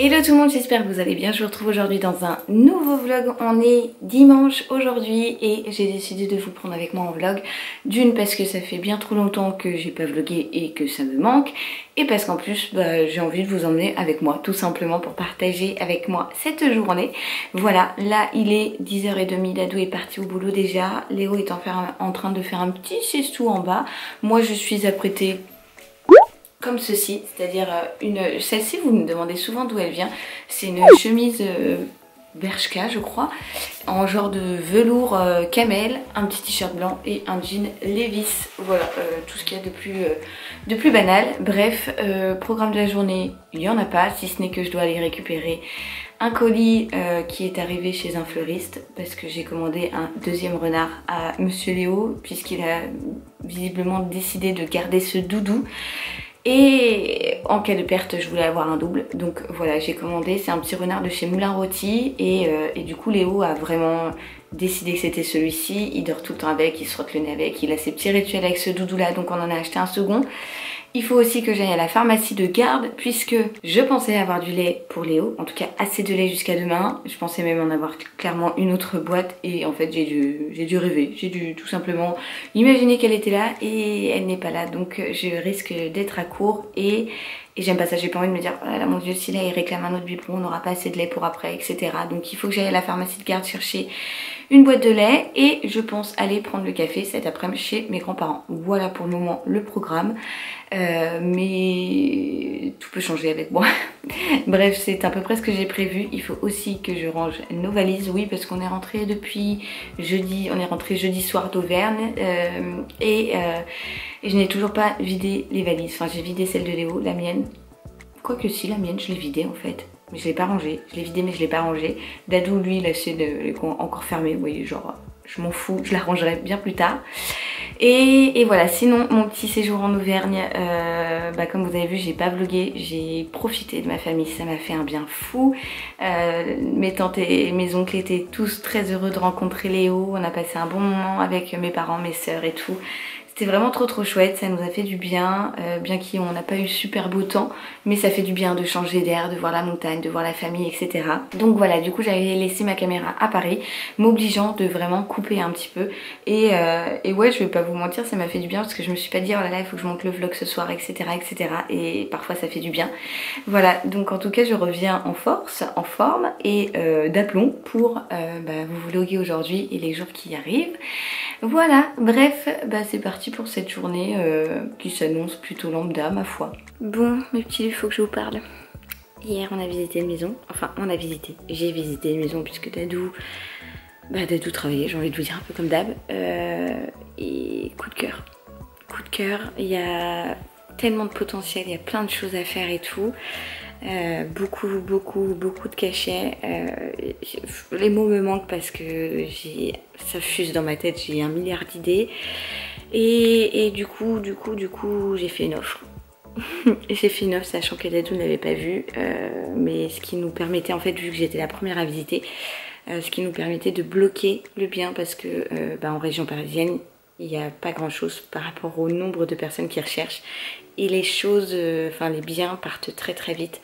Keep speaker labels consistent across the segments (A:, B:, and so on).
A: Hello tout le monde, j'espère que vous allez bien. Je vous retrouve aujourd'hui dans un nouveau vlog. On est dimanche aujourd'hui et j'ai décidé de vous prendre avec moi en vlog. D'une parce que ça fait bien trop longtemps que j'ai pas vlogué et que ça me manque. Et parce qu'en plus j'ai envie de vous emmener avec moi tout simplement pour partager avec moi cette journée. Voilà, là il est 10h30, Dadou est parti au boulot déjà. Léo est en train de faire un petit siestou en bas. Moi je suis apprêtée comme ceci, c'est-à-dire celle-ci vous me demandez souvent d'où elle vient. C'est une chemise Bershka je crois, en genre de velours camel, un petit t-shirt blanc et un jean Levi's. Voilà, tout ce qu'il y a de plus banal. Bref, programme de la journée, il n'y en a pas, si ce n'est que je dois aller récupérer un colis qui est arrivé chez un fleuriste parce que j'ai commandé un deuxième renard à Monsieur Léo puisqu'il a visiblement décidé de garder ce doudou. Et en cas de perte, je voulais avoir un double. Donc voilà, j'ai commandé. C'est un petit renard de chez Moulin Rôti. Et du coup, Léo a vraiment décidé que c'était celui-ci. Il dort tout le temps avec, il se frotte le nez avec. Il a ses petits rituels avec ce doudou-là. Donc on en a acheté un second. Il faut aussi que j'aille à la pharmacie de garde puisque je pensais avoir du lait pour Léo, en tout cas assez de lait jusqu'à demain. Je pensais même en avoir clairement une autre boîte et en fait j'ai dû rêver, j'ai dû tout simplement imaginer qu'elle était là et elle n'est pas là, donc je risque d'être à court et j'aime pas ça, j'ai pas envie de me dire oh là là mon dieu, si là il réclame un autre biberon, on n'aura pas assez de lait pour après, etc. Donc il faut que j'aille à la pharmacie de garde chercher une boîte de lait et je pense aller prendre le café cet après-midi chez mes grands-parents. Voilà pour le moment le programme, mais tout peut changer avec moi. Bref, c'est à peu près ce que j'ai prévu. Il faut aussi que je range nos valises, oui, parce qu'on est rentré depuis jeudi, on est rentré jeudi soir d'Auvergne et je n'ai toujours pas vidé les valises. Enfin, j'ai vidé celle de Léo, la mienne. Quoique si, la mienne, je l'ai vidée en fait. Mais je l'ai pas rangée. Je l'ai vidée mais je l'ai pas rangée. Dadou, lui, il a laissé encore fermé. Vous voyez, genre, je m'en fous. Je la rangerai bien plus tard. Et voilà, sinon, mon petit séjour en Auvergne, comme vous avez vu, j'ai pas vlogué. J'ai profité de ma famille. Ça m'a fait un bien fou. Mes tantes et mes oncles étaient tous très heureux de rencontrer Léo. On a passé un bon moment avec mes parents, mes sœurs et tout. C'était vraiment trop chouette, ça nous a fait du bien, bien qu'on n'a pas eu super beau temps, mais ça fait du bien de changer d'air, de voir la montagne, de voir la famille, etc. Donc voilà, du coup j'avais laissé ma caméra à Paris, m'obligeant de vraiment couper un petit peu. Et ouais, je vais pas vous mentir, ça m'a fait du bien parce que je me suis pas dit oh là là, il faut que je monte le vlog ce soir, etc. etc. Et parfois ça fait du bien. Voilà, donc en tout cas je reviens en force, en forme et d'aplomb pour vous vlogger aujourd'hui et les jours qui arrivent. Voilà, bref, c'est parti pour cette journée qui s'annonce plutôt lambda ma foi. Bon, mes petits, il faut que je vous parle. Hier on a visité une maison, enfin j'ai visité une maison puisque Dadou travaillait, j'ai envie de vous dire un peu comme d'hab. Et coup de cœur, il y a tellement de potentiel, il y a plein de choses à faire et tout. Beaucoup de cachets. Les mots me manquent parce que ça fuse dans ma tête, j'ai un milliard d'idées et du coup j'ai fait une offre. J'ai fait une offre sachant que Dadou n'avait pas vu, mais ce qui nous permettait en fait, vu que j'étais la première à visiter, ce qui nous permettait de bloquer le bien parce que en région parisienne il n'y a pas grand chose par rapport au nombre de personnes qui recherchent et les choses, les biens partent très vite.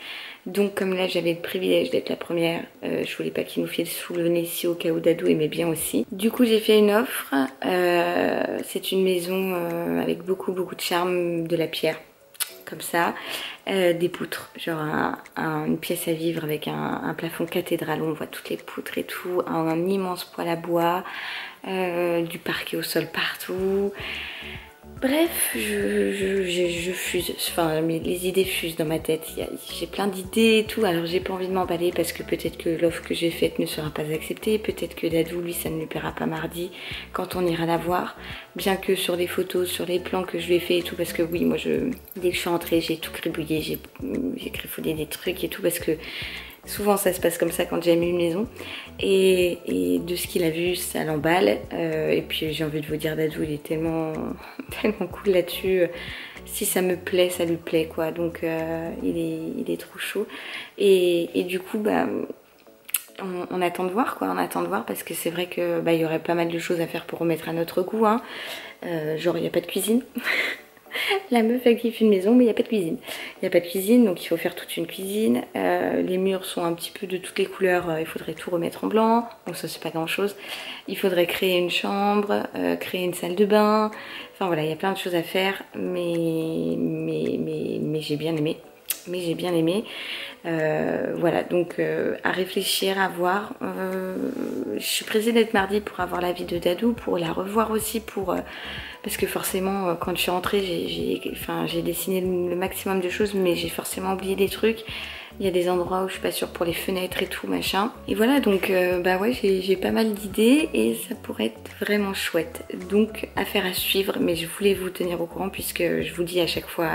A: Donc comme là j'avais le privilège d'être la première, je voulais pas qu'il nous file sous le nez ici au cas où Dadou aimait bien aussi. Du coup j'ai fait une offre, c'est une maison avec beaucoup de charme, de la pierre comme ça, des poutres, genre une pièce à vivre avec un plafond cathédral où on voit toutes les poutres et tout, un immense poêle à bois, du parquet au sol partout. Bref, je fuse, les idées fusent dans ma tête, j'ai plein d'idées et tout, alors j'ai pas envie de m'emballer parce que peut-être que l'offre que j'ai faite ne sera pas acceptée, peut-être que Dadou, lui, ça ne lui plaira pas mardi quand on ira la voir, bien que sur les photos, sur les plans que je lui ai fait et tout, parce que oui, moi, dès que je suis entrée, j'ai tout gribouillé, j'ai griffonné des trucs et tout, parce que souvent ça se passe comme ça quand j'aime une maison et de ce qu'il a vu ça l'emballe et puis j'ai envie de vous dire Dadou il est tellement cool là-dessus, si ça me plaît ça lui plaît quoi, donc il est trop chaud et du coup on attend de voir quoi, on attend de voir parce que c'est vrai que il y aurait pas mal de choses à faire pour remettre à notre goût hein. Genre il n'y a pas de cuisine La meuf a kiffé une maison, mais il n'y a pas de cuisine. Il n'y a pas de cuisine, donc il faut faire toute une cuisine. Les murs sont un petit peu de toutes les couleurs, il faudrait tout remettre en blanc. Donc ça, c'est pas grand chose. Il faudrait créer une chambre, créer une salle de bain. Enfin voilà, il y a plein de choses à faire, mais j'ai bien aimé. Mais j'ai bien aimé. Voilà, donc à réfléchir, à voir. Je suis pressée d'être mardi pour avoir l'avis de Dadou, pour la revoir aussi, parce que forcément quand je suis rentrée j'ai dessiné le maximum de choses, mais j'ai forcément oublié des trucs. Il y a des endroits où je suis pas sûre pour les fenêtres et tout machin. Et voilà, donc bah ouais, j'ai pas mal d'idées et ça pourrait être vraiment chouette. Donc affaire à suivre, mais je voulais vous tenir au courant puisque je vous dis à chaque fois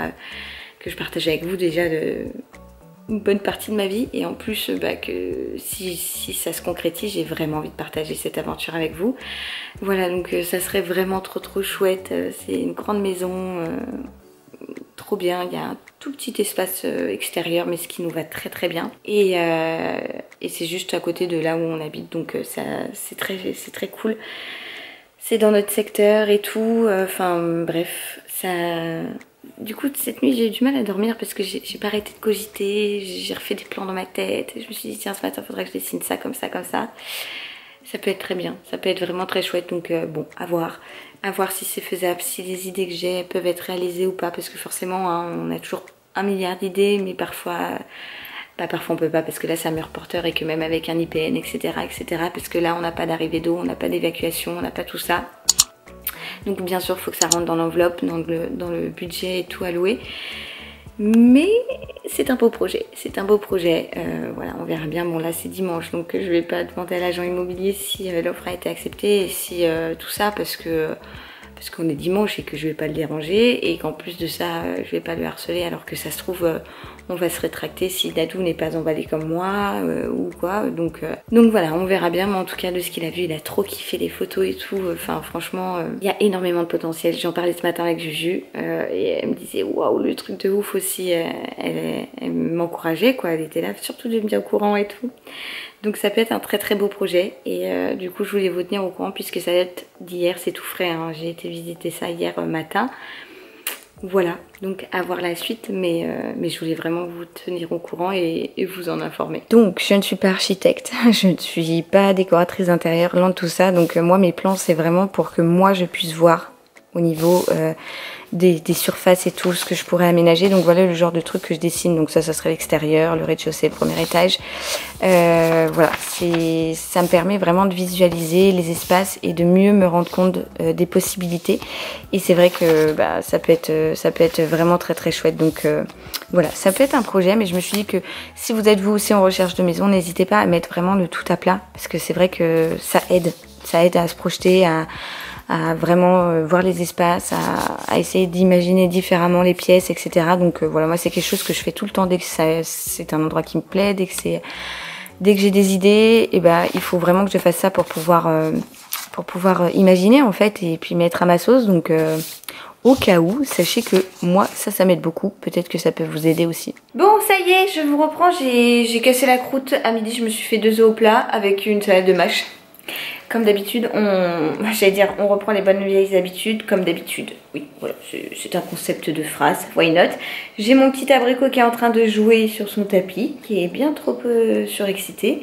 A: que je partage avec vous déjà une bonne partie de ma vie, et en plus bah, que si ça se concrétise, j'ai vraiment envie de partager cette aventure avec vous. Voilà, donc ça serait vraiment trop chouette. C'est une grande maison, trop bien. Il y a un tout petit espace extérieur, mais ce qui nous va très bien, et c'est juste à côté de là où on habite, donc c'est très cool. C'est dans notre secteur et tout, enfin bref, ça... Du coup, cette nuit, j'ai eu du mal à dormir parce que j'ai pas arrêté de cogiter, j'ai refait des plans dans ma tête. Je me suis dit, tiens, ce matin, il faudrait que je dessine ça, comme ça, comme ça. Ça peut être très bien, ça peut être vraiment très chouette. Donc, bon, à voir si c'est faisable, si les idées que j'ai peuvent être réalisées ou pas. Parce que forcément, hein, on a toujours 1 milliard d'idées, mais parfois on peut pas parce que là, c'est un mur porteur et que même avec un IPN, etc., parce que là, on n'a pas d'arrivée d'eau, on n'a pas d'évacuation, on n'a pas tout ça. Donc bien sûr, il faut que ça rentre dans l'enveloppe, dans le budget et tout alloué. Mais c'est un beau projet, voilà, on verra bien. Bon là c'est dimanche, donc je vais pas demander à l'agent immobilier si l'offre a été acceptée et si tout ça, parce qu'on est dimanche et que je vais pas le déranger et qu'en plus de ça, je vais pas le harceler alors que ça se trouve on va se rétracter si Dadou n'est pas emballé comme moi ou quoi. Donc voilà, on verra bien, mais en tout cas de ce qu'il a vu, il a trop kiffé les photos et tout. Enfin franchement, il y a énormément de potentiel. J'en parlais ce matin avec Juju et elle me disait waouh, le truc de ouf aussi. Elle m'encourageait quoi, elle était là surtout de me bien au courant et tout. Donc ça peut être un très beau projet et du coup je voulais vous tenir au courant puisque ça date d'hier, c'est tout frais, hein. J'ai été visiter ça hier matin. Voilà, donc à voir la suite, mais je voulais vraiment vous tenir au courant et vous en informer. Donc je ne suis pas architecte, je ne suis pas décoratrice d'intérieur, loin de tout ça. Donc moi mes plans c'est vraiment pour que moi je puisse voir au niveau des surfaces et tout ce que je pourrais aménager. Donc voilà le genre de truc que je dessine. Donc ça serait l'extérieur, le rez-de-chaussée, le premier étage. Voilà, ça me permet vraiment de visualiser les espaces et de mieux me rendre compte des possibilités. Et c'est vrai que bah, ça peut être vraiment très chouette. Donc voilà, ça peut être un projet, mais je me suis dit que si vous êtes vous aussi en recherche de maison, n'hésitez pas à mettre vraiment le tout à plat, parce que c'est vrai que ça aide à se projeter, à vraiment voir les espaces, à essayer d'imaginer différemment les pièces, etc. Donc voilà, moi c'est quelque chose que je fais tout le temps dès que c'est un endroit qui me plaît, dès que j'ai des idées, et ben il faut vraiment que je fasse ça pour pouvoir imaginer en fait et puis mettre à ma sauce. Donc au cas où, sachez que moi ça m'aide beaucoup, peut-être que ça peut vous aider aussi. Bon ça y est, je vous reprends, j'ai cassé la croûte à midi, je me suis fait 2 œufs au plat avec une salade de mâche. Comme d'habitude, on reprend les bonnes vieilles habitudes, comme d'habitude. Oui, voilà, c'est un concept de phrase, why not. J'ai mon petit abricot qui est en train de jouer sur son tapis, qui est bien trop surexcité.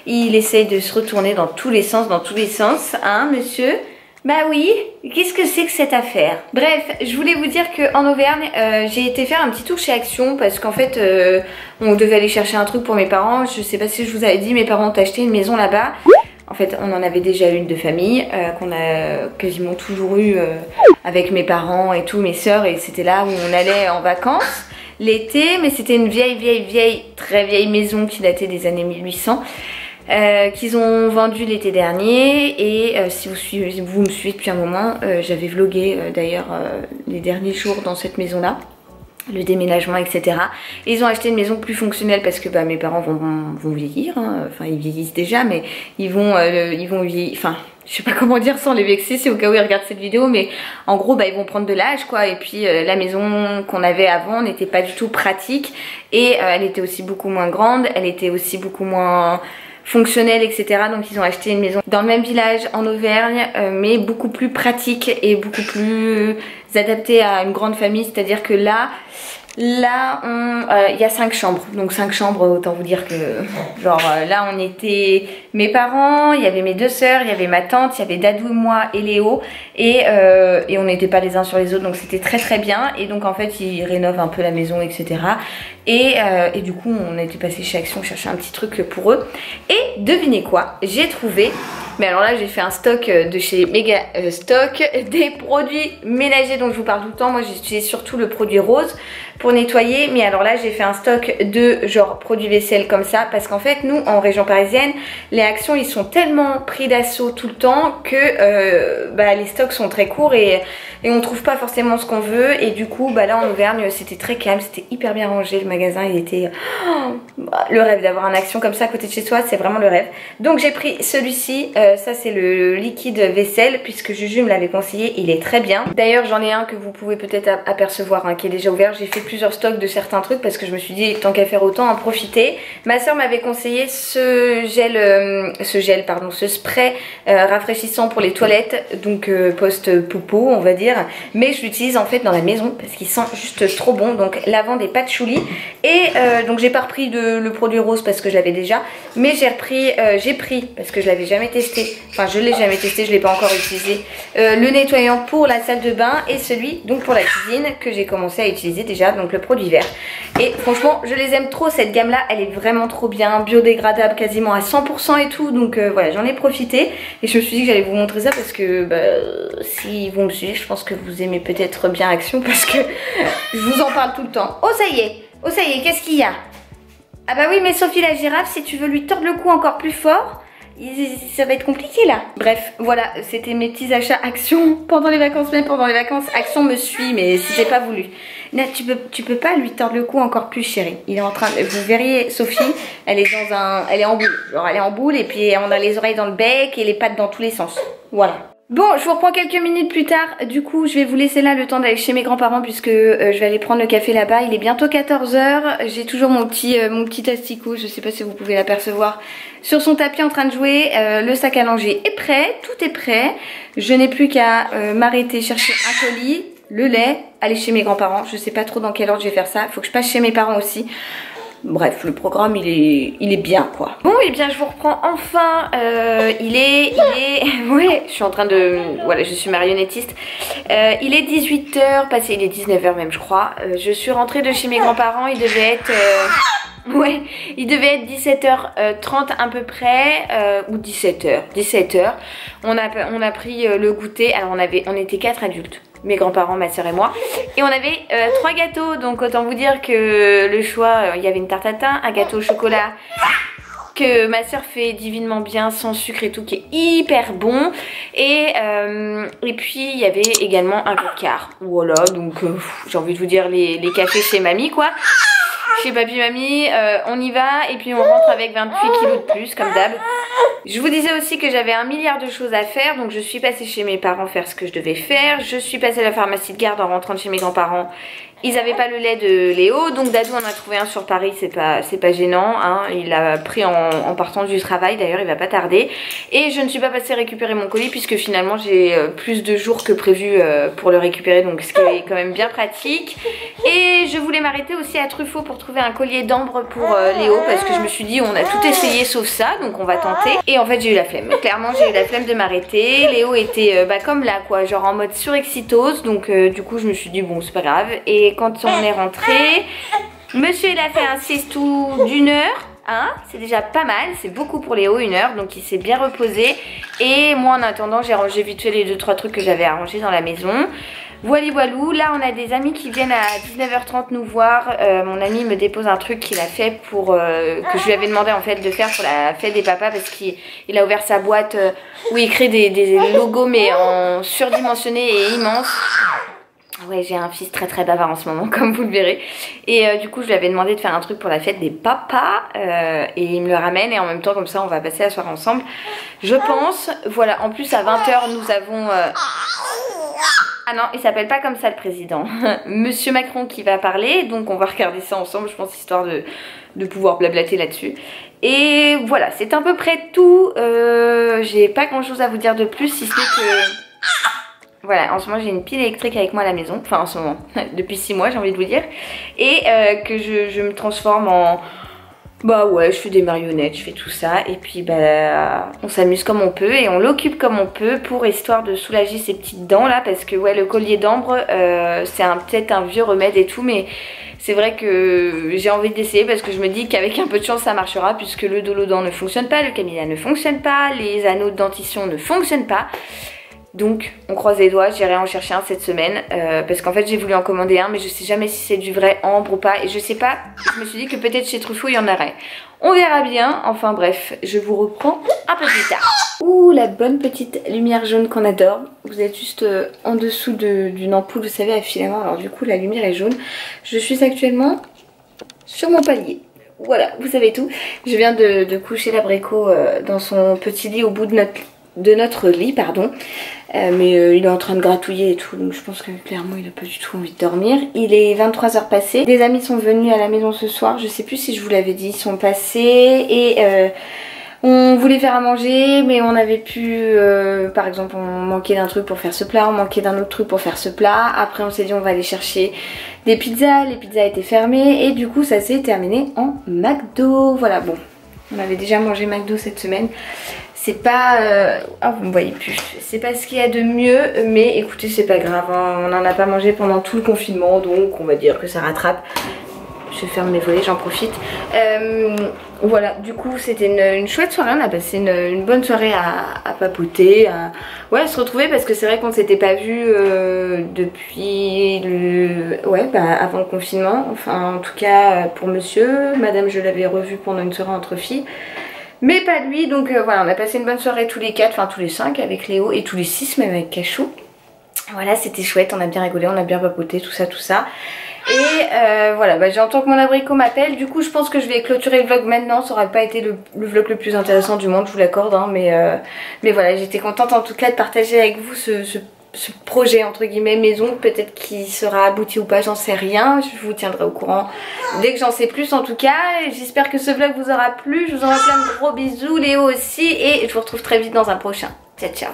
A: Il essaye de se retourner dans tous les sens, hein, monsieur? Bah oui, qu'est-ce que c'est que cette affaire? Bref, je voulais vous dire qu'en Auvergne, j'ai été faire un petit tour chez Action parce qu'en fait, on devait aller chercher un truc pour mes parents. Je sais pas si je vous avais dit, mes parents ont acheté une maison là-bas. En fait, on en avait déjà une de famille qu'on a quasiment toujours eu avec mes parents et tout, mes sœurs, et c'était là où on allait en vacances l'été, mais c'était une très vieille maison qui datait des années 1800 qu'ils ont vendue l'été dernier. Et si vous me suivez depuis un moment, j'avais vlogué d'ailleurs les derniers jours dans cette maison-là, le déménagement, etc. Et ils ont acheté une maison plus fonctionnelle parce que bah, mes parents vont vieillir, hein. Enfin ils vieillissent déjà, mais ils vont vieillir, enfin je sais pas comment dire sans les vexer, c'est au cas où ils regardent cette vidéo, mais en gros bah, ils vont prendre de l'âge quoi. Et puis la maison qu'on avait avant n'était pas du tout pratique et elle était aussi beaucoup moins grande, elle était aussi beaucoup moins... fonctionnelle, etc. Donc ils ont acheté une maison dans le même village en Auvergne, mais beaucoup plus pratique et beaucoup plus adaptée à une grande famille. C'est-à-dire que là il y a 5 chambres. Donc 5 chambres, autant vous dire que genre là on était mes parents, il y avait mes 2 sœurs, il y avait ma tante, il y avait Dadou, moi et Léo, et on n'était pas les uns sur les autres, donc c'était très très bien. Et donc en fait ils rénovent un peu la maison, etc. Et du coup on a été passé chez Action chercher un petit truc pour eux. Et devinez quoi, j'ai trouvé, mais alors là j'ai fait un stock de chez Mega Stock, des produits ménagers dont je vous parle tout le temps. Moi j'utilise surtout le produit rose pour nettoyer, mais alors là j'ai fait un stock de genre produits vaisselle comme ça, parce qu'en fait nous en région parisienne les Actions ils sont tellement pris d'assaut tout le temps que les stocks sont très courts et on trouve pas forcément ce qu'on veut. Et du coup là en Auvergne c'était très calme, c'était hyper bien rangé, le magasin il était le rêve d'avoir un Action comme ça à côté de chez soi, c'est vraiment le rêve. Donc j'ai pris celui-ci, ça c'est le liquide vaisselle puisque Juju me l'avait conseillé, il est très bien. D'ailleurs j'en ai un que vous pouvez peut-être apercevoir qui est déjà ouvert. J'ai fait plusieurs stocks de certains trucs parce que je me suis dit tant qu'à faire autant en profiter. Ma soeur m'avait conseillé ce spray rafraîchissant pour les toilettes, donc post-popo on va dire, mais je l'utilise en fait dans la maison parce qu'il sent juste trop bon, donc lavande et patchouli. Et donc j'ai pas repris le produit rose parce que je l'avais déjà, mais j'ai pris parce que je l'avais jamais testé, enfin je l'ai jamais testé, je l'ai pas encore utilisé, le nettoyant pour la salle de bain et celui donc pour la cuisine que j'ai commencé à utiliser déjà, donc le produit vert. Et franchement je les aime trop, cette gamme là elle est vraiment trop bien, biodégradable quasiment à 100% et tout, donc voilà j'en ai profité et je me suis dit que j'allais vous montrer ça parce que si vous me suivez je pense que vous aimez peut-être bien Action parce que je vous en parle tout le temps. Oh ça y est, qu'est-ce qu'il y a? Ah bah oui mais Sophie la girafe, si tu veux lui tordre le cou encore plus fort, ça va être compliqué là. Bref, voilà, c'était mes petits achats Action pendant les vacances. Même pendant les vacances, Action me suit, mais si j'ai pas voulu. Là, tu peux pas lui tordre le cou encore plus, chérie. Il est en train, vous verriez Sophie, elle est en boule. Genre elle est en boule et puis on a les oreilles dans le bec et les pattes dans tous les sens. Voilà. Bon, je vous reprends quelques minutes plus tard. Du coup, je vais vous laisser là le temps d'aller chez mes grands-parents puisque je vais aller prendre le café là-bas. Il est bientôt 14 h. J'ai toujours mon petit asticot, je sais pas si vous pouvez l'apercevoir, sur son tapis en train de jouer. Le sac à langer est prêt, tout est prêt. Je n'ai plus qu'à m'arrêter, chercher un colis, le lait, aller chez mes grands-parents. Je sais pas trop dans quel ordre je vais faire ça. Il faut que je passe chez mes parents aussi. Bref, le programme il est bien quoi. Bon et bien je vous reprends enfin, ouais, je suis en train de, voilà je suis marionnettiste. Il est 18 h, passé, il est 19 h même je crois. Je suis rentrée de chez mes grands-parents, il devait être... ouais, il devait être 17h30 à peu près, ou 17h. On a pris le goûter, alors on était 4 adultes. Mes grands-parents, ma soeur et moi, et on avait 3 gâteaux, donc autant vous dire que le choix, il y avait une tarte à thym, un gâteau au chocolat que ma soeur fait divinement bien, sans sucre et tout, qui est hyper bon, et puis il y avait également un Ricard. Voilà, donc j'ai envie de vous dire les cafés chez mamie quoi. Chez papy mamie, on y va et puis on rentre avec 28 kilos de plus comme d'hab. Je vous disais aussi que j'avais 1 milliard de choses à faire, donc je suis passée chez mes parents faire ce que je devais faire. Je suis passée à la pharmacie de garde en rentrant de chez mes grands-parents. Ils n'avaient pas le lait de Léo, donc Dadou en a trouvé un sur Paris, c'est pas gênant, hein. Il l'a pris en partant du travail, d'ailleurs il va pas tarder. Et je ne suis pas passée récupérer mon colis puisque finalement j'ai plus de jours que prévu pour le récupérer, donc ce qui est quand même bien pratique. Et je voulais m'arrêter aussi à Truffaut pour trouver un collier d'ambre pour Léo parce que je me suis dit on a tout essayé sauf ça, donc on va tenter. Et en fait j'ai eu la flemme, clairement j'ai eu la flemme de m'arrêter. Léo était comme là quoi, genre en mode surexcitose, donc du coup je me suis dit bon c'est pas grave. Et quand on est rentré, monsieur il a fait un siestou d'1 heure, hein, c'est déjà pas mal, c'est beaucoup pour Léo 1 heure, donc il s'est bien reposé. Et moi en attendant j'ai rangé vite fait les 2-3 trucs que j'avais à ranger dans la maison. Voilà voilou, là on a des amis qui viennent à 19h30 nous voir. Mon ami me dépose un truc qu'il a fait pour que je lui avais demandé en fait de faire pour la fête des papas parce qu'il a ouvert sa boîte où il crée des logos mais en surdimensionné et immense. Ouais, j'ai un fils très très bavard en ce moment comme vous le verrez. Et du coup je lui avais demandé de faire un truc pour la fête des papas et il me le ramène et en même temps comme ça on va passer la soirée ensemble je pense. Voilà, en plus à 20 h nous avons Ah non, il s'appelle pas comme ça le président. Monsieur Macron qui va parler, donc on va regarder ça ensemble, je pense, histoire de pouvoir blablater là-dessus. Et voilà, c'est à peu près tout. J'ai pas grand chose à vous dire de plus, si ce n'est que... Voilà, en ce moment j'ai une pile électrique avec moi à la maison. Enfin en ce moment, depuis 6 mois j'ai envie de vous dire. Et que je me transforme en... Bah ouais, je fais des marionnettes, je fais tout ça. Et puis bah on s'amuse comme on peut et on l'occupe comme on peut pour histoire de soulager ses petites dents là. Parce que ouais, le collier d'ambre c'est peut-être un vieux remède et tout, mais c'est vrai que j'ai envie d'essayer parce que je me dis qu'avec un peu de chance ça marchera, puisque le Dolodent ne fonctionne pas, le Camélia ne fonctionne pas, les anneaux de dentition ne fonctionnent pas. Donc on croise les doigts, j'irai en chercher un cette semaine parce qu'en fait j'ai voulu en commander un mais je sais jamais si c'est du vrai ambre ou pas, et je sais pas, je me suis dit que peut-être chez Truffaut il y en aurait. On verra bien, enfin bref, je vous reprends un peu plus tard. Ouh, la bonne petite lumière jaune qu'on adore. Vous êtes juste en dessous d'une ampoule, vous savez, à filament, alors du coup la lumière est jaune. Je suis actuellement sur mon palier. Voilà, vous savez tout. Je viens de coucher l'abricot dans son petit lit au bout de notre lit, pardon. Mais il est en train de gratouiller et tout, donc je pense que clairement il a pas du tout envie de dormir. Il est 23h passé. Des amis sont venus à la maison ce soir, je sais plus si je vous l'avais dit, ils sont passés et on voulait faire à manger, mais on avait pu, par exemple on manquait d'un truc pour faire ce plat, on manquait d'un autre truc pour faire ce plat. Après on s'est dit on va aller chercher des pizzas, les pizzas étaient fermées et du coup ça s'est terminé en McDo. Voilà, bon, on avait déjà mangé McDo cette semaine. C'est pas... Oh, vous me voyez plus. C'est pas ce qu'il y a de mieux, mais écoutez, c'est pas grave, hein. On n'en a pas mangé pendant tout le confinement, donc on va dire que ça rattrape. Je ferme mes volets, j'en profite. Voilà, du coup c'était une chouette soirée, on a passé une bonne soirée à papoter, ouais, à se retrouver, parce que c'est vrai qu'on ne s'était pas vu depuis avant le confinement. Enfin en tout cas pour monsieur, madame je l'avais revu pendant une soirée entre filles. Mais pas lui, donc voilà, on a passé une bonne soirée tous les 4, enfin tous les 5 avec Léo, et tous les 6 même avec Cachou. Voilà, c'était chouette, on a bien rigolé, on a bien papoté, tout ça, tout ça. Et voilà, bah, j'entends que mon abricot m'appelle, du coup je pense que je vais clôturer le vlog maintenant. Ça aurait pas été le vlog le plus intéressant du monde, je vous l'accorde, hein, mais voilà, j'étais contente en tout cas de partager avec vous ce projet entre guillemets maison, peut-être qu'il sera abouti ou pas, j'en sais rien, je vous tiendrai au courant dès que j'en sais plus en tout cas. J'espère que ce vlog vous aura plu, je vous envoie plein de gros bisous, Léo aussi, et je vous retrouve très vite dans un prochain. Ciao ciao.